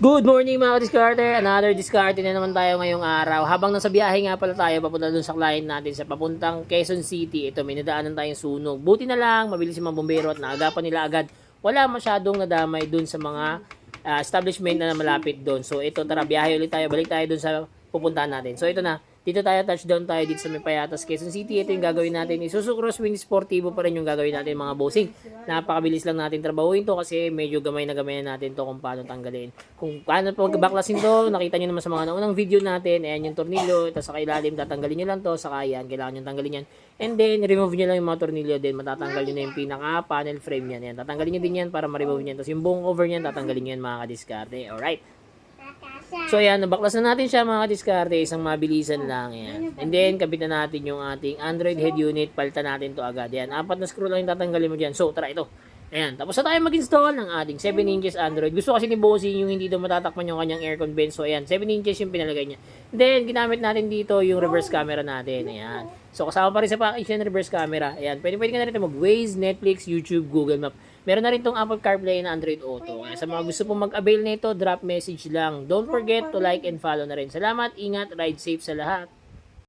Good morning mga diskarte. Another diskarte na naman tayo ngayong araw. Habang nasa biyahe nga pala tayo papunta dun sa client natin sa papuntang Quezon City. Ito, may nadaanan tayong sunog. Buti na lang, mabilis yung mga bombero at naagapan nila agad. Wala masyadong nadamay dun sa mga establishment na malapit dun. So ito, tara, biyahe ulit tayo. Balik tayo dun sa pupuntahan natin. So ito na. Dito tayo, touchdown tayo dito sa may Payatas, Quezon City. Ito yung gagawin natin. Isuzu Crosswind Sportivo pa rin yung gagawin natin mga bossing. Napakabilis lang natin trabahuin to kasi medyo gamay na natin to kung paano tanggalin. Kung paano pagbaklasin to, nakita nyo naman sa mga naunang video natin. Ayan yung tornilyo. Ito sa kailalim, tatanggalin nyo lang to. Saka yan, kailangan nyo tanggalin yan. And then, remove nyo lang yung mga tornilyo din. Matatanggal nyo na yung pinaka panel frame yan. Ayan, tatanggalin nyo din yan para ma-remove nyo. Tapos yung buong cover nyan, tatanggalin nyo yan mga kadiskarte. Alright. So ayan, nabaklas na natin siya mga diskarte, isang mabilisan lang yan. And then, kapitan natin yung ating Android head unit, palitan natin to agad. Yan, 4 na screw lang yung tatanggalin mo dyan. So, tara ito. Ayan, tapos na tayo mag-install ng ating 7 inches Android. Gusto kasi ni Bossy yung hindi daw matatakpan yung kanyang aircon vent. So ayan, 7 inches yung pinalagay niya. Then, ginamit natin dito yung reverse camera natin. Ayan. So, kasama pa rin sa package yung reverse camera. Ayan, pwede ka na rin mag-Waze, Netflix, YouTube, Google Map. Meron na rin tong Apple CarPlay na Android Auto. Kaya sa mga gusto pong mag-avail nito, drop message lang. Don't forget to like and follow na rin. Salamat, ingat, ride safe sa lahat.